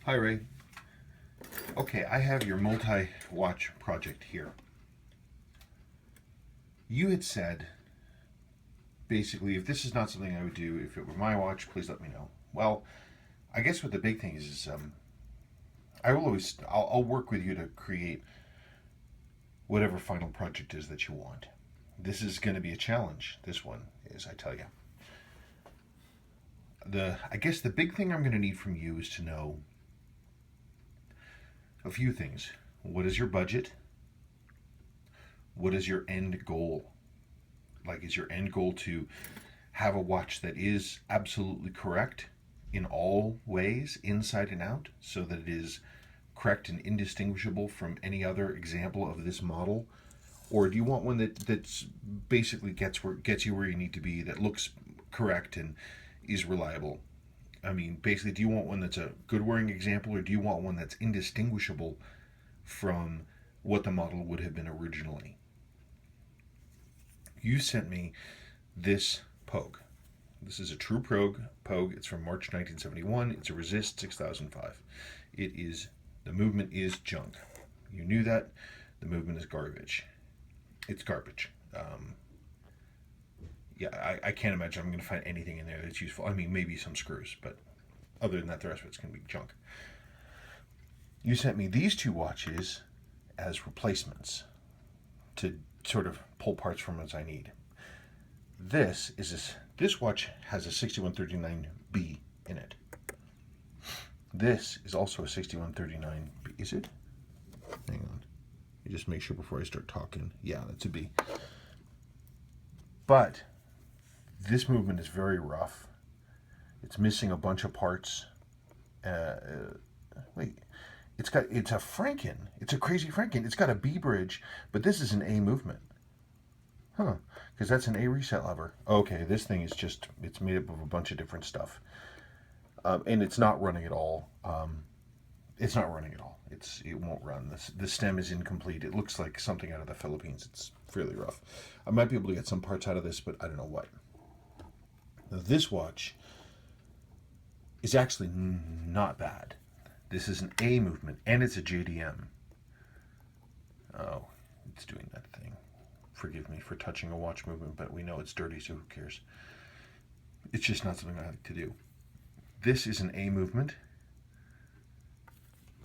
Hi, Ray. Okay, I have your multi-watch project here. You had said, basically, if this is not something I would do, if it were my watch, please let me know. Well, I guess what the big thing is I'll work with you to create whatever final project is that you want. This is going to be a challenge. This one is, I tell you. I guess the big thing I'm going to need from you is to know a few things. What is your budget? What is your end goal? Like, is your end goal to have a watch that is absolutely correct in all ways, inside and out, so that it is correct and indistinguishable from any other example of this model? Or do you want one that's basically gets you where you need to be, that looks correct and is reliable? I mean, basically, do you want one that's a good wearing example, or do you want one that's indistinguishable from what the model would have been originally? You sent me this Pogue. This is a true Pogue. It's from March 1971. It's a Resist 6005. The movement is junk. You knew that. The movement is garbage. It's garbage. I can't imagine I'm going to find anything in there that's useful. I mean, maybe some screws, but other than that, the rest of it's going to be junk. You sent me these two watches as replacements to sort of pull parts from as I need. This watch has a 6139B in it. This is also a 6139B. Is it? Hang on. You just make sure before I start talking. Yeah, that's a B. But this movement is very rough. It's missing a bunch of parts. It's a Franken. It's a crazy Franken. It's got a B bridge, but this is an A movement. Huh, because that's an A reset lever. Okay, this thing is it's made up of a bunch of different stuff. And it's not running at all. It's not running at all. It won't run. The stem is incomplete. It looks like something out of the Philippines. It's fairly rough. I might be able to get some parts out of this, but I don't know what. Now, this watch is actually not bad. This is an A movement, and it's a JDM. Oh, it's doing that thing. Forgive me for touching a watch movement, but we know it's dirty, so who cares? It's just not something I like to do. This is an A movement,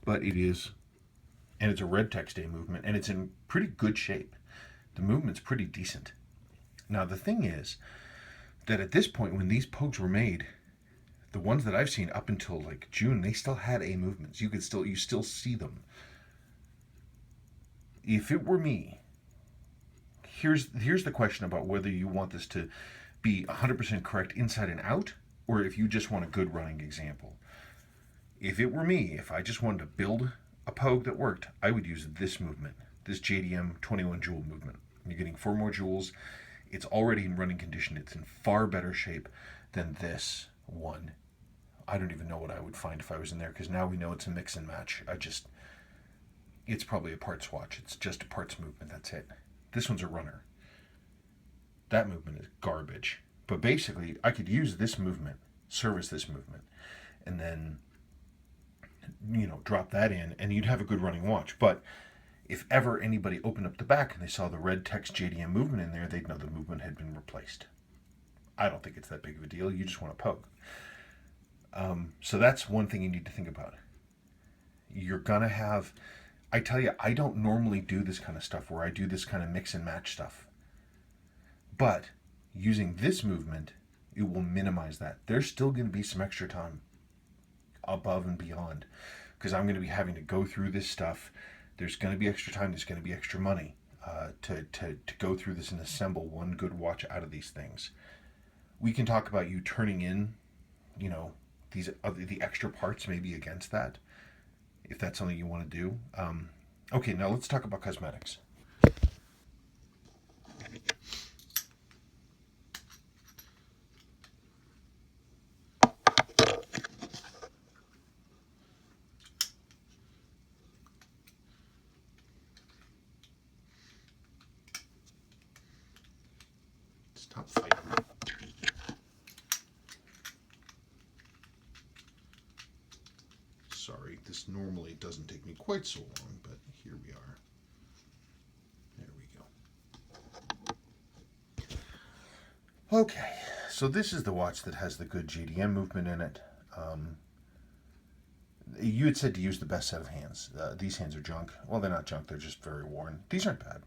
but it's a red text A movement, and it's in pretty good shape. The movement's pretty decent. Now, the thing is that at this point, when these Pogues were made, the ones that I've seen up until like June, they still had A movements. You still see them. If it were me, here's the question about whether you want this to be 100% correct inside and out, or if you just want a good running example. If it were me, if I just wanted to build a Pogue that worked, I would use this movement, this JDM 21 jewel movement. You're getting 4 more jewels. It's already in running condition. It's in far better shape than this one. I don't even know what I would find if I was in there, because now we know it's a mix and match. It's probably a parts watch. It's just a parts movement. That's it. This one's a runner. That movement is garbage. But basically, I could use this movement, service this movement, and then, drop that in, and you'd have a good running watch. But if ever anybody opened up the back and they saw the red text JDM movement in there, they'd know the movement had been replaced. I don't think it's that big of a deal. You just want a Pogue. So that's one thing you need to think about. You're going to have... I tell you, I don't normally do this kind of stuff where I do this kind of mix and match stuff. But using this movement, it will minimize that. There's still going to be some extra time above and beyond, because I'm going to be having to go through this stuff. There's going to be extra time. There's going to be extra money to go through this and assemble one good watch out of these things. We can talk about you turning in, the extra parts maybe against that, if that's something you want to do. Okay, now let's talk about cosmetics. Stop fighting. sorry. This normally doesn't take me quite so long, but here we are. There we go. Okay, so this is the watch that has the good JDM movement in it. You had said to use the best set of hands. These hands are junk. Well, they're not junk. They're just very worn. These aren't bad.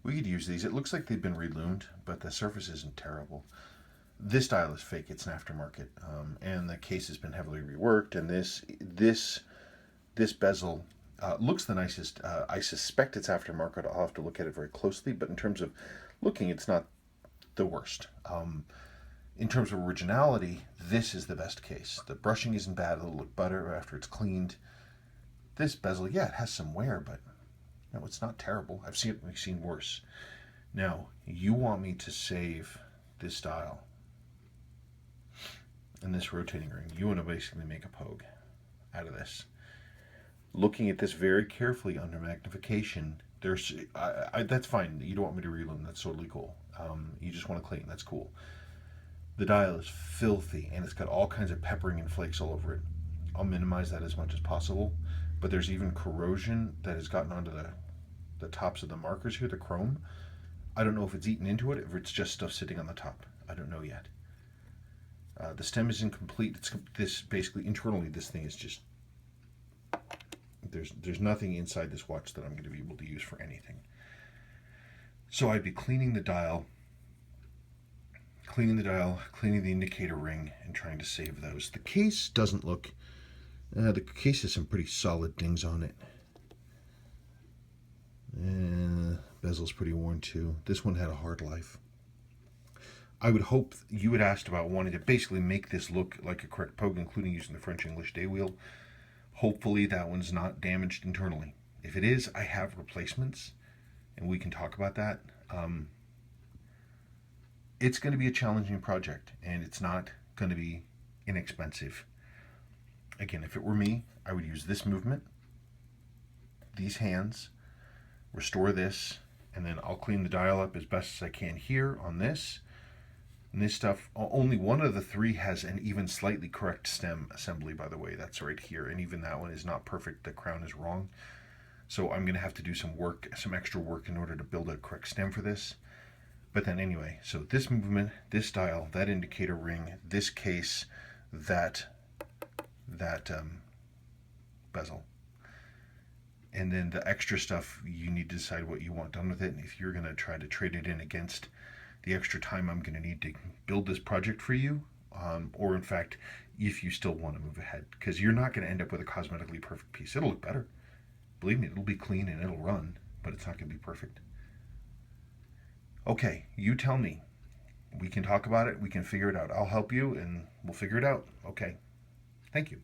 We could use these. It looks like they've been reloomed, but the surface isn't terrible. This dial is fake. It's an aftermarket, and the case has been heavily reworked. And this bezel looks the nicest. I suspect it's aftermarket. I'll have to look at it very closely, but in terms of looking, it's not the worst. In terms of originality, this is the best case. The brushing isn't bad. It'll look better after it's cleaned. This bezel, yeah, it has some wear, but no, it's not terrible. I've seen worse. Now, you want me to save this dial and this rotating ring. You want to basically make a Pogue out of this. Looking at this very carefully under magnification, that's fine. You don't want me to reloom. That's totally cool. You just want to clean. That's cool. The dial is filthy, and it's got all kinds of peppering and flakes all over it. I'll minimize that as much as possible, but there's even corrosion that has gotten onto the tops of the markers here, the chrome. I don't know if it's eaten into it, if it's just stuff sitting on the top. I don't know yet. The stem is incomplete. This basically internally, this thing is just there's nothing inside this watch that I'm going to be able to use for anything. So I'd be cleaning the dial, cleaning the indicator ring, and trying to save those. The case doesn't look. The case has some pretty solid dings on it. Bezel's pretty worn too. This one had a hard life. I would hope you had asked about wanting to basically make this look like a correct Pogue, including using the French-English day wheel. Hopefully that one's not damaged internally. If it is, I have replacements, and we can talk about that. It's going to be a challenging project, and it's not going to be inexpensive. Again, if it were me, I would use this movement, these hands, restore this, and then I'll clean the dial up as best as I can here on this. And this stuff, only one of the three has an even slightly correct stem assembly, by the way. That's right here, and even that one is not perfect. The crown is wrong. So I'm going to have to do some extra work in order to build a correct stem for this. But then anyway, so this movement, this dial, that indicator ring, this case, that bezel. And then the extra stuff, you need to decide what you want done with it. And if you're going to try to trade it in against the extra time I'm going to need to build this project for you, or in fact, if you still want to move ahead, because you're not going to end up with a cosmetically perfect piece. It'll look better. Believe me, it'll be clean and it'll run, but it's not going to be perfect. Okay, you tell me. We can talk about it. We can figure it out. I'll help you and we'll figure it out. Okay. Thank you.